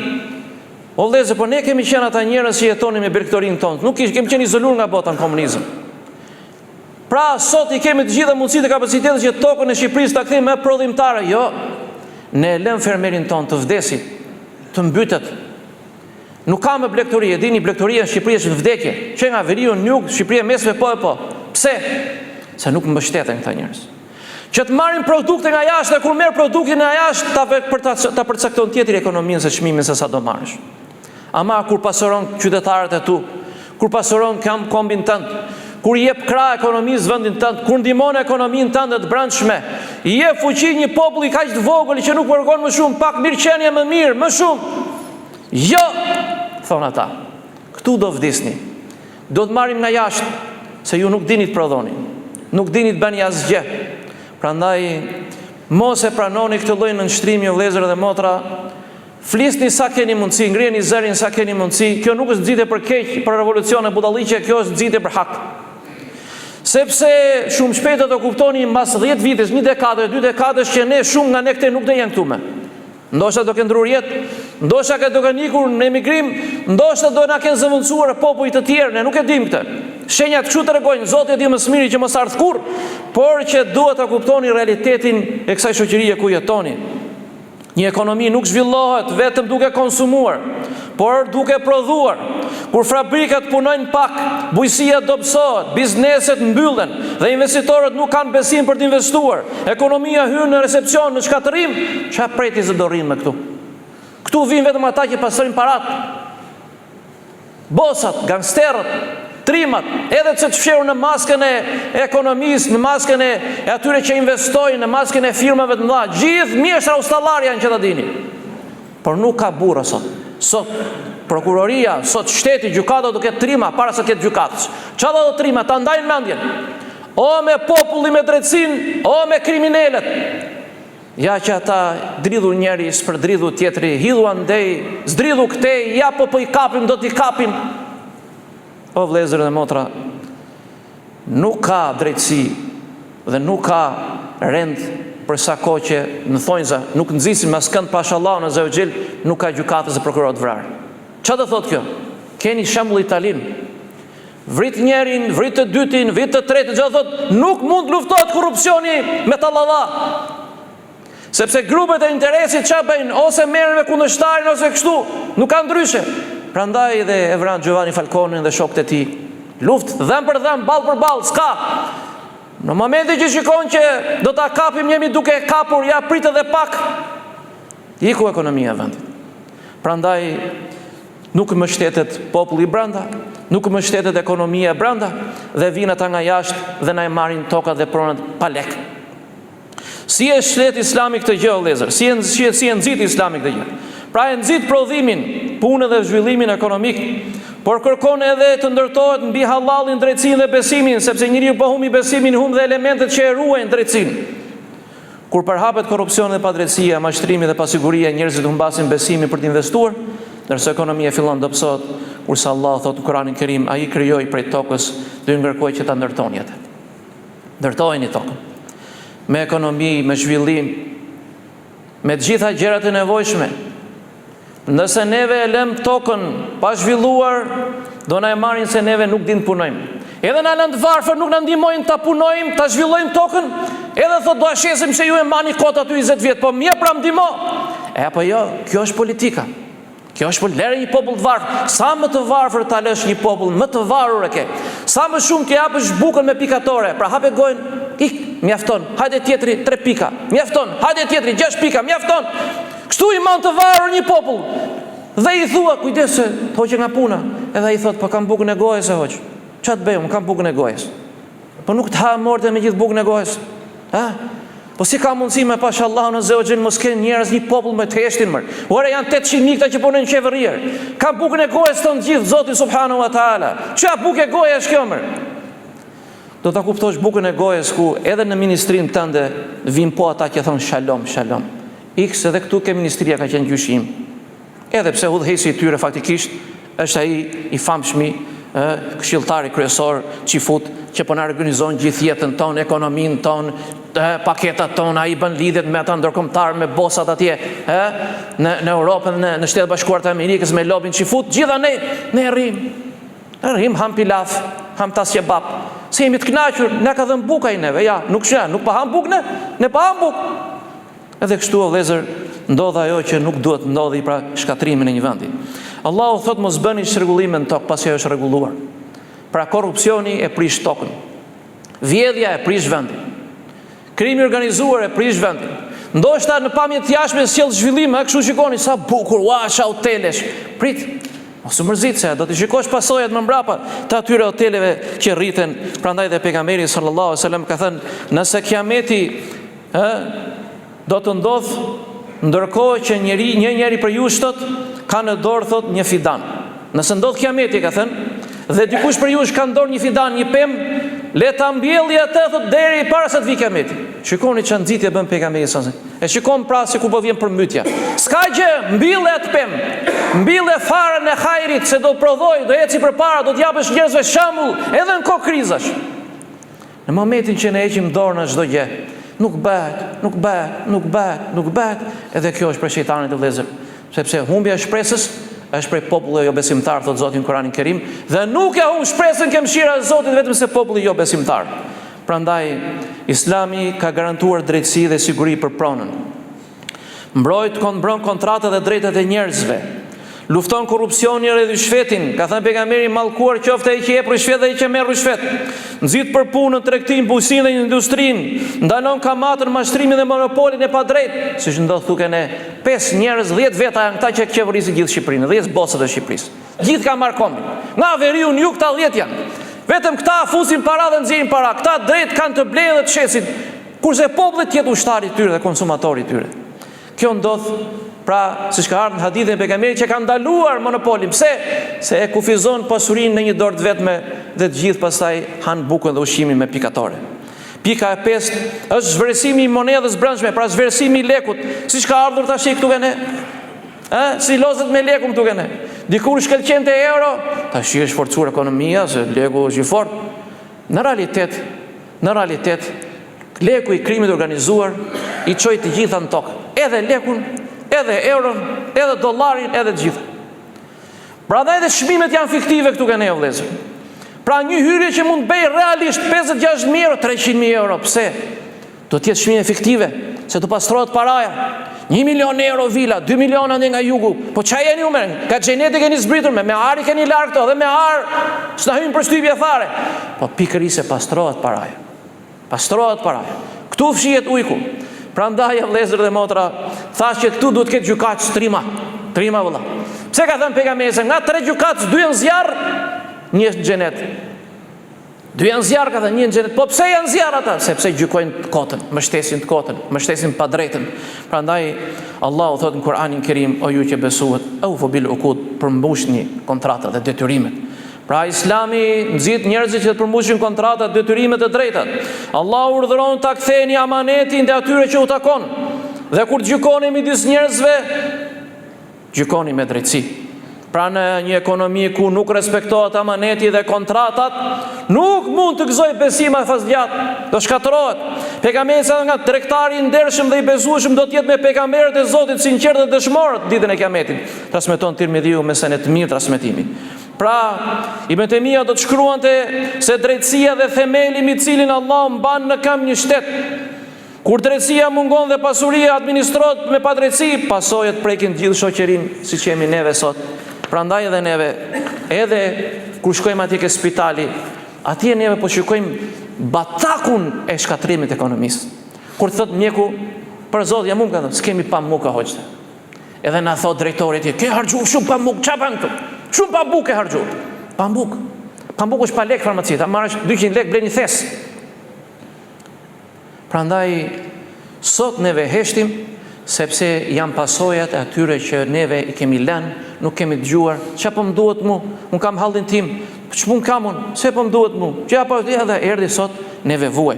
O vëllezër, po ne kemi qenë ata njerëz që jetonin me bregtorinë tonë, nuk kemi qenë izoluar nga bota në komunizëm. Pra sot i kemi të gjitha mundësitë e kapacitetet që tokën e Shqipërisë ta kthejmë me prodhimtare. Jo, ne e lëm fermerin ton të vdesit, të mbytet. Nuk ka me blegtori, e dini blegtoria në Shqipëri është në vdekje. Që nga veriu në jug, Shqipëria mesme po. Pse? Se nuk mbështeten këta njerëz. Që të marrin produkte nga jashtë dhe kur merr produktin nga jashtë ta përcakton tjetër ekonominë se çmimin se sa do marrësh. Ama kur pasuron qytetarët e tu, kur pasuron kombin tënd, kur jep krah ekonomisë vendin tënd, kur ndihmon ekonominë tënde të brendshme, i jep fuqi një populli kaq të vogël që nuk kërkon më shumë, pak mirëqenie më mirë, më shumë. Jo, thonë ata, këtu do vdisni, do të marrim nga jashtë, se ju nuk dini të prodhoni, nuk dini të bëni asgjë. Prandaj, mos e pranoni këtë lloj nënshtrimi, vëllezër dhe motra, flisni sa keni mundësi, ngriheni zërin sa keni mundësi. Kjo nuk është nxitje për keq, për revolucione budalliqe, kjo është nxitje për hak. Sepse shumë shpejt do të kuptoni mbas 10 vitesh, 1 dekadë, 2 dekadësh që ne shumë nga ne këte nuk do jenë këtu me. Ndoshta do kenë ndruar jetë, ndoshta do kenë ikur në emigrim, ndoshta do na kenë zëvendësuar popujt të tjerë, ne nuk e dim këtë. Shenjat kështu tregojnë, Zoti e di më së miri që mos ardh kurrë, por që duhet ta kuptoni realitetin e kësaj shoqërie ku jetoni. Një ekonomi nuk zhvillohet vetëm duke konsumuar, por duke prodhuar. Kur fabrikat punojnë pak, bujqësia dobësohet, bizneset mbyllen dhe investitorët nuk kanë besim për të investuar. Ekonomia hyn në recepcion, në shkatërim, çfarë preti se do rrinë me këtu? Këtu vinë vetëm ata që pasojnë parat. Bosat, gangsterët, trimat, edhe që të fshehur në maskën e ekonomisë, në maskën e atyre që investojnë, në maskën e firmave të mëdha, gjithë mjeshtra ustallare janë që ta dini. Por nuk ka burrë sot. Sot prokuroria, sot shteti, gjykata do ketë trima para se ketë gjykatës. Çfarë do trima? Ta ndajnë mendjen. O me populli me drejtësinë, o me kriminalet. Ja që ata dridhu njeri s'për dridhu tjetri, hidhu andej, s'dridhu këtej, ja po i kapim, do t'i kapim. O vlezër dhe motra, nuk ka drejtësi dhe nuk ka rend për sa kohë që në thonjza nuk nxisin mas kënd pash Allahun azza wa xhel, nuk ka gjykatës dhe prokurorët vrarë. Çfarë do thotë kjo? Keni shembull italin. Vrit njerin, vrit të dytin, vrit të tretin, çfarë thotë? Nuk mund luftohet korrupsioni me tallalla. Sepse grupet e interesit çfarë bëjnë? Ose merren me kundërshtarin ose kështu, nuk ka ndryshe. Prandaj dhe e vran Giovanni Falconin dhe shokët e tij. Luftë dhëm për dhëm, ball për ball, s'ka. Në momentin që shikon që do ta kapim, jemi duke kapur, ja pritet edhe pak, iku ekonomia e vendit. Prandaj nuk mbështetet populli brenda, nuk mbështetet ekonomia e brenda dhe vinë ata nga jashtë dhe na e marrin tokat dhe pronat pa lek. Si e shlet Islami këtë gjë, vëllezër? Si e nxit Islami këtë gjë? Pra e nxit prodhimin, punën dhe zhvillimin ekonomik, por kërkon edhe të ndërtohet mbi hallalin, drejtsinë dhe besimin, sepse njeriu po humbi besimin, humb dhe elementet që e ruajnë drejtsinë. Kur përhapet korrupsioni dhe padrejtësia, mashtrimi dhe pasiguria, njerëzit humbasin besimin për të investuar, ndërsa ekonomia fillon të dobësohet, kurse Allah thotë në Kur'anin Kerim, ai krijoi prej tokës dhe ju ngarkoi që ta ndërtoni atë. Ndërtojeni tokën. Me ekonomi, me zhvillim, me të gjitha gjërat e nevojshme. Nëse neve e lëm tokën pa zhvilluar, do na e marrin se neve nuk din të punojmë. Edhe na lënë të varfër, nuk na ndihmojnë ta punojmë, ta zhvillojmë tokën, edhe thotë do ashesim se ju e mbani kot aty 20 vjet, po mje pra ndihmo. Apo jo, kjo është politika. Kjo është lere një popull të varfër. Sa më të varfër ta lësh një popull, më të varur e ke. Sa më shumë ke hapësh bukën me pikatore, pra hape gojën, ik, mjafton. Hajde tjetri 3 pika, mjafton. Hajde tjetri 6 pika, mjafton. Kështu i man të varur një popull. Dhe i thua, kujdes se të hoqe nga puna. Edhe i thot, po kam bukën e gojës e hoq. Qa të bëjmë, kam bukën e gojës. Po nuk të ha morte me gjithë bukën e gojës. Ha? Po si ka mundësi me pash Allahun azza wa xhel mos kenë njerëz një popull me të heshtin më. Ora janë 800 mikta që punojnë në qeverier. Ka bukën e gojës tonë gjithë Zoti subhanahu wa taala. Çfarë bukë goja është kjo më? Do ta kuptosh bukën e gojës ku edhe në ministrinë tënde vin po ata që thon shalom, shalom. X edhe këtu ke ministria ka qenë gjyshim. Edhe pse udhëheci i tyre faktikisht është ai i famshmi, këshilltari kryesor Çifut që po na organizon gjithë jetën tonë, ekonominë tonë, paketat tona, ai bën lidhjet me ata ndërkombëtar, me bosat atje, në Europën, në Shtetet Bashkuara të Amerikës me lobin Çifut, gjitha ne rrim ham pilaf, ham tas kebab. Se jemi të kënaqur, na ka dhënë buka i neve, ja, nuk pa ham bukë ne pa ham bukë. Edhe kështu o vëllezër, ndodh ajo që nuk duhet ndodhi, pra shkatrimin e një vendi. Allahu thot mos bëni çrregullime në tokë pasi ajo është rregulluar. Pra korrupsioni e prish tokën. Vjedhja e prish vendin. Krimi organizuar e prish vendin. Ndoshta në pamje të jashtme sjell zhvillim, kështu shikoni sa bukur, sa hotelesh. Prit, mos u mërzit se do të shikosh pasojat më mbrapa të atyre hoteleve që rriten. Prandaj dhe pejgamberi sallallahu alajhi wasallam ka thënë, nëse kiameti do të ndodh ndërkohë që një njeri për ju shtot ka në dorë thot një fidan. Nëse ndodh kiameti, ka thënë, dhe dikush për ju ka në dorë një fidan, një pemë, le ta mbjellë atë thot deri para se të vijë kiameti. Shikoni çan nxitje bën pejgamberi sa. E shikon pra se ku po vjen përmbytja. S'ka gjë, mbillë atë pemë. Mbillë farën e hajrit se do të prodhoj, do eci përpara, do të japësh njerëzve shembull edhe në kohë krizash. Në momentin që ne heqim dorën në çdo gjë, nuk bëhet, edhe kjo është për shejtanin e vëllezër, sepse humbja e shpresës është prej popullit jo besimtar, thot Zoti në Kur'anin Kerim, dhe nuk e humb shpresën ke mëshira e Zotit vetëm se populli jo besimtar. Prandaj Islami ka garantuar drejtësi dhe siguri për pronën. Mbron kontratat dhe drejtat e njerëzve. Lufton korrupsionin dhe rishfetin. Ka thënë pejgamberi, mallkuar qoftë ai që jep rishfet dhe ai që merr rishfet. Nxit për punën, tregtinë, bujqësinë dhe industrinë. Ndalon kamatën, mashtrimin dhe monopolin e padrejtë. Siç ndodh thuke ne 5 njerëz, 10 veta janë këta që qeverisin gjithë Shqipërinë, 10 bosat e Shqipërisë. Gjithë kanë marrë kombin. Nga veriu në jug ta 10 janë. Vetëm këta fusin para dhe nxjerrin para. Këta drejt kanë të blejë dhe të shesin. Kurse populli tjetë ushtari i tyre dhe konsumatori i tyre. Kjo ndodh Pra, siç ka ardhur në hadithin e pejgamberit që ka ndaluar monopolin. Pse? Se e kufizon pasurinë në një dorë të vetme dhe të gjithë pastaj han bukën dhe ushqimin me pikatore. Pika e 5 është zhvërësimi i monedhës brendshme, pra zhvërësimi i lekut, siç ka ardhur tash këtu ne. Si lozet me lekun këtu ne. Dikur shkëlqente euro, tash është forcuar ekonomia se leku është i fortë. Në realitet, leku i krimit organizuar i çoi të gjitha në tokë, edhe lekun, edhe euron, edhe dollarin, edhe të gjitha. Pra edhe çmimet janë fiktive këtu kanë vëllezër. Pra një hyrje që mund të bëj realisht 56.000 euro, 300.000 euro, pse? Do të jetë çmime fiktive, se do pastrohet paraja. 1 milion euro vila, 2 miliona nga jugu. Po çaj jeni ju merr? Ka xheneti keni zbritur me ari keni larg këto, dhe me ar s'na hyn përshtypje fare. Po pikërisht se pastrohet paraja. Pastrohet paraja. Ktu fshihet ujku. Prandaj vëllezër dhe motra, thash që këtu duhet të ketë gjykatës trima vëlla. Pse ka thënë pejgamberi, nga 3 gjykatës 2 janë zjarr, 1 është xhenet. 2 janë zjarr, ka thënë 1 xhenet. Po pse janë zjarr ata? Sepse gjykojnë të kotën, mbështesin të kotën, mbështesin pa drejtën. Prandaj Allahu thotë në Kur'anin Kerim, o ju që besuat, aufu bil uqud, përmbushni kontratat dhe detyrimet. Pra Islami nxit njerëzit që të përmbushin kontratat, detyrimet e drejtat. Allahu urdhëron ta ktheni amanetin te atyre që u takon. Dhe kur gjykoni midis njerëzve, gjykoni me drejtësi. Pra në një ekonomi ku nuk respektohet amaneti dhe kontratat, nuk mund të gëzoj besima e fasgjat, do shkatërohet. Pejgamberi sa nga tregtari i ndershëm dhe i besueshëm do të jetë me pejgamberët e Zotit sinqert dhe dëshmorët ditën e Kiametit. Transmeton Tirmidhiu me senet të mirë transmetimi. Pra, Ibn Taymija do të shkruante se drejtësia dhe themeli mbi cilin Allah mban në këmbë një shtet. Kur drejtësia mungon dhe pasuria administrohet me padrejtësi, pasojat prekin gjithë shoqërinë, siç jemi neve sot. Prandaj edhe neve, edhe kur shkojmë atje ke spitali, atje neve po shikojmë batakun e shkatrimit ekonomisë. Kur thot mjeku, për Zot, jam unë ka thënë, s'kemi pamuk hoqte. Edhe na thot drejtori atje, ke harxhu shumë pamuk, çfarë bën këtu? Shumë pambuk e harxhu. Pambuk është pa lek farmacit, a marrësh 200 lek blen një thes. Prandaj sot neve heshtim sepse janë pasojat e atyre që neve i kemi lënë, nuk kemi dëgjuar. Çfarë po më duhet mu? Un kam hallin tim. Ç'mund kam un? Se po më duhet mu? Që apo edhe erdhi sot neve vuaj.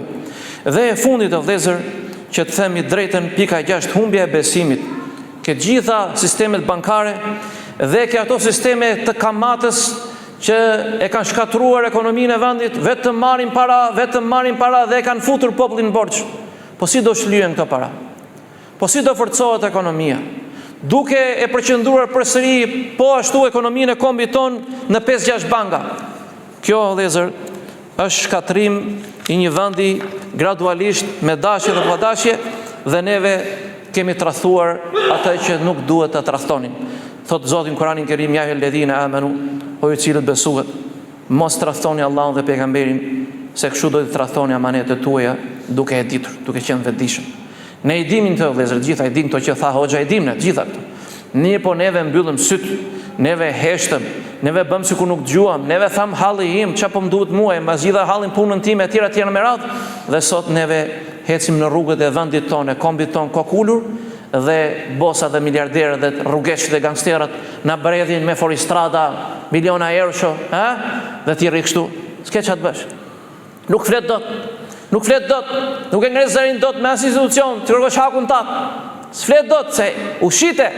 Dhe e fundit të vëllezër, që të themi drejtën, pika 6, humbja e besimit. Ke gjitha sistemet bankare dhe ke ato sisteme të kamatës që e kanë shkatruar ekonominë e vendit, vetëm marrin para dhe e kanë futur popullin në borxh. Po si do shlyhen këto para? Po si do forcohet ekonomia? Duke e përqendruar përsëri po ashtu ekonominë e kombit ton në 5-6 banka. Kjo vëllezër është shkatrim i një vendi gradualisht me dashje dhe padashje, dhe neve kemi tradhuar atë që nuk duhet ta tradhtonin. Thot Zoti në Kur'anin Kerim, ja ledhina amanu, o ju cilët besuat, mos tradhtoni Allahun dhe pejgamberin, se kështu do të tradhtoni amanetet tuaja duke e ditur, duke qenë vetëdijshëm. Ne i dimin të vëllezër, gjitha i dim këto që tha hoxha, i dim ne gjitha këto. Ne po neve mbyllëm syt, neve heshtëm, neve bëm sikur nuk dëgjuam, neve tham halli im, çfarë po më duhet mua, mbas gjitha hallin punën time etj me radhë, dhe sot neve hecim në rrugët e vendit tonë, kombit tonë kokulur, dhe bosa dhe miliarderë dhe rrugeqë dhe gangsterët na bredhin me foristrada miliona euro, dhe ti rri kështu, s'ke ç'a të bësh. Nuk flet dot, nuk e ngres zërin dot me as institucion, ti rrogosh hakun tat. S'flet dot se u shite,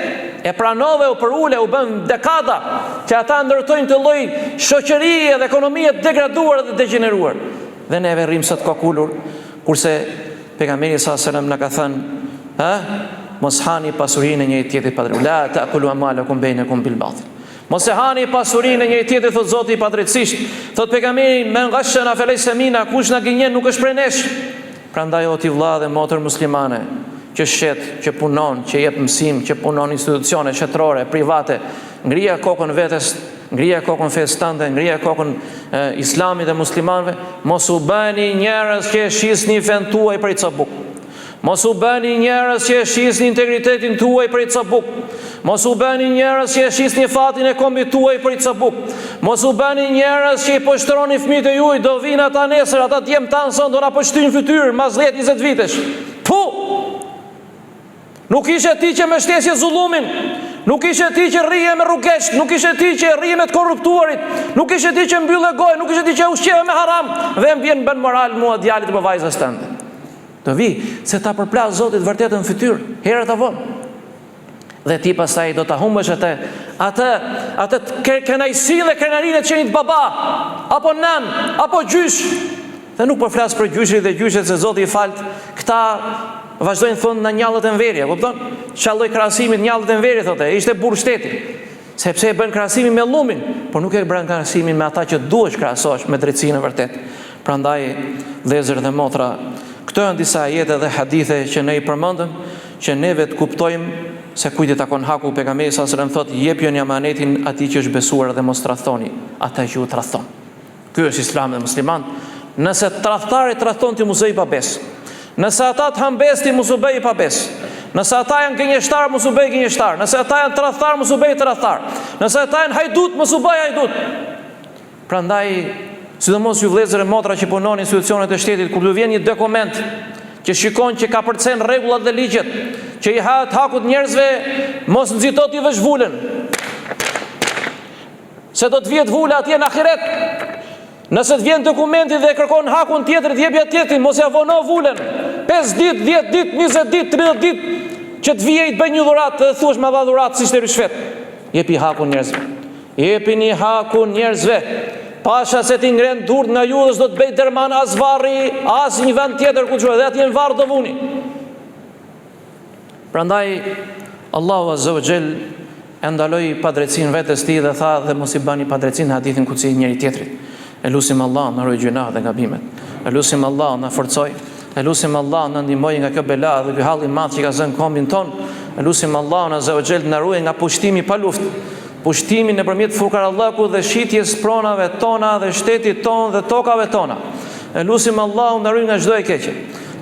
e pranove, u përule, u bën dekada që ata ndërtojnë të lloj shoqërie dhe ekonomie degraduar dhe degeneruar. Dhe neve rrim sot kokulur, kurse pejgamberi sallallahu alajhi wasallam na ka thënë, mos hani pasurinë e njëri tjetrit pa drejtë. La ta'kulu amalakum bainakum bil batil. Mos e hani pasurinë e njëri tjetrit, thot Zoti pa drejtësisht. Thot pejgamberi, men ghashana falaysa mina, kush na gënjen nuk është prej nesh. Prandaj o ti vëlla dhe motër muslimane, që shet, që punon, që jep mësim, që punon institucione shtetërore, private, ngrija kokën vetes, ngrija kokën fesë tënde, ngrija kokën islamit dhe muslimanëve, mos u bëni njerëz që shisni fen tuaj për cabuk. Mos u bëni njerëz që shisni integritetin tuaj për cabuk. Mos u bëni njerëz që shisni fatin e kombit tuaj për cabuk. Mos u bëni njerëz që i poshtroni fëmijët e juaj, do vinë ata nesër, ata djem tan son do na poshtrojnë fytyrë mbas 10-20 vitesh. Pu! Nuk ishe ti që me shtesje zullumin, nuk ishe ti që rrije me rrugesht, nuk ishe ti që rrije me të korruptuarit, nuk ishe ti që mbyllë gojë, nuk ishe ti që ushqeve me haram, dhe më vjen bën moral mua djalit për vajzës tënde. Të vi, se ta përplas Zotit vërtetën në fytyrë, herët avon. Dhe ti pastaj do ta humbësh atë kënaqësi dhe krenarinë të qenit baba, apo nan, apo gjysh. Dhe nuk po flas për gjyshit dhe gjyshet se Zoti i falt, këta vazhdojnë thonë në njallët e nverja, kupton? Çalloj krahasimin njallët e nverja thotë, ishte burr shteti. Sepse e bën krahasimin me llumin, por nuk e bën krahasimin me ata që duhesh krahasosh me drejtsinë e vërtet. Prandaj, vëllezër dhe motra, këto janë disa ajete dhe hadithe që ne i përmendëm, që neve të kuptojmë se kujt i takon haku. Pejgamberi sa selam thotë, jepjeni amanetin atij që është besuar dhe mos tradhtoni ata që u tradhton. Ky është Islami dhe musliman. Nëse tradhtari tradhton ti mos e i pa besë. Nëse ata të hambesti mos u bëj pa besë. Nëse ata janë gënjeshtar mos u bëj gënjeshtar. Nëse ata janë tradhtar mos u bëj tradhtar. Nëse ata janë hajdut mos u bëj hajdut. Prandaj, sidomos ju vëllezër e motra që punoni në institucionet e shtetit, kur ju vjen një dokument që shikon që ka përcen rregullat dhe ligjet, që i hahet hakut njerëzve, mos nxitot i vesh vulën. Se do të vjet vula atje në ahiret. Nëse të vjen dokumenti dhe kërkon hakun tjetër, të jepja tjetrin, mos ja vono vulën. 5 ditë, 10 ditë, 20 ditë, 30 ditë, që të vije i të bëj një dhuratë dhe thuash ma dha dhuratë si shte rishfet. Jepi hakun njerëzve. Jepi një hakun njerëzve. Pasha se ti ngren durt nga ju dhe s'do të bëj derman as varri, as një vend tjetër ku të dhe atje në varë do vuni. Prandaj, Allahu Azza wa Jell e ndaloi padrejtësinë vetes tij dhe tha dhe mos i bani padrejtësinë hadithin kutsi njëri tjetrit. Elusim Allah në ruaj gjunah dhe gabimet. Elusim Allah në forcoj. Elusim Allah në ndihmoj nga kjo bela dhe ky halli i madh që ka zënë kombin ton. Elusim Allah në Azza wa Jell në ruaj nga pushtimi pa luftë. Pushtimi nëpërmjet fukarallëkut dhe shitjes pronave tona dhe shtetit ton dhe tokave tona. Elusim Allah në ruaj nga çdo e keqe.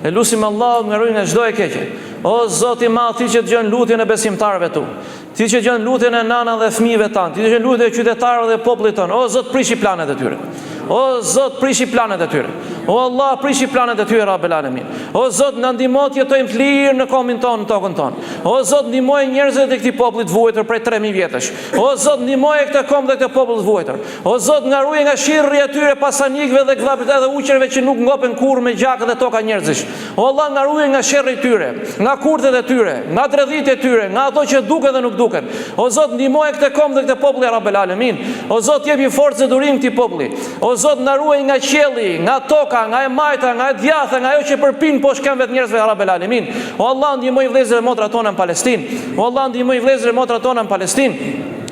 Elusim Allah në ruaj nga çdo e keqe. O Zoti i madh, ti që dëgjon lutjen e besimtarëve tu, ti që dëgjon lutjen e nanave dhe fëmijëve tan, ti që dëgjon lutjen e qytetarëve dhe popullit ton, o Zot, prishi planet e tyre. O Zot, prishi planet e tyre. O Allah, prishi planet e tyre, Rabbel Alamin. O Zot, na ndihmo të jetojmë të lirë në kombin ton, në tokën ton. O Zot, ndihmoj njerëzit e këtij populli të vuajtur prej 3000 vjetësh. O Zot, ndihmoj këtë kombë dhe këtë popull të vuajtur. O Zot, ngaruaj nga shirrri e tyre pasanikëve dhe gdhapit edhe uqerve që nuk ngopen kurrë me gjakë dhe toka njerëzish. O Allah, ngaruaj nga sherrri i tyre, nga kurthet e tyre, nga tredhitë e tyre, nga ato që duken dhe nuk duken. O Zot, ndihmoj këtë kombë dhe këtë popull, Rabbel Alamin. O Zot, jepi forcë dhe durim këtij populli. O Zot, na ruaj nga qielli, nga toka, nga e majta, nga e djatha, nga ajo që përpin poshtë këmbëve të njerëzve, Rabbel Alamin. O Allah, ndihmoj vëllezërit e motra tona në Palestinë. O Allah, ndihmoj vëllezërit e motra tona në Palestinë.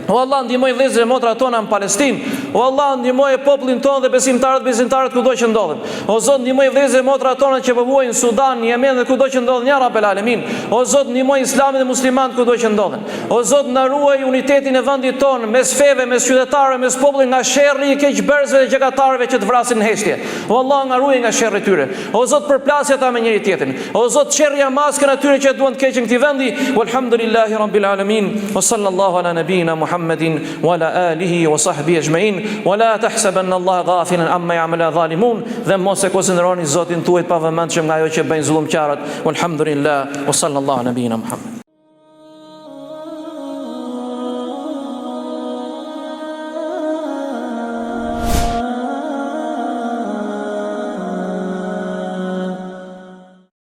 O Allah, ndihmoj vëllezërit e motra tona në Palestinë. O Allah, ndihmoj popullin tonë dhe besimtarët kudo që ndodhen. O Zot, ndihmoj vëllezërit e motra tona që përvuajnë Sudan, Yemen dhe kudo që ndodhen, ja Rabbel Alamin. O Zot, ndihmoj Islamin dhe muslimanët kudo që ndodhen. O Zot, na ruaj unitetin e vendit tonë, mes feve, mes qytetarëve, mes popullit nga sherrri i keqbërësve dhe gjakatarëve që të vrasin në heshtje. O Allah, na ruaj nga sherrri i tyre. O Zot, përplasja ata me njëri tjetrin. O Zot, çerrja maskën atyre që duan të keqin këtij vendi. Walhamdulillahi Rabbil Alamin. Wa sallallahu ala nabina Muhammedin wa ala alihi wa sahbihi ajma'in. Wala tahsabanna Allah ghafilan amma ya'malu zalimun. Dhe mos e konsideroni Zotin tuaj pa vëmendshëm nga ajo që bëjnë zullumqtarët. Walhamdulillah wa sallallahu ala nabina Muhammad.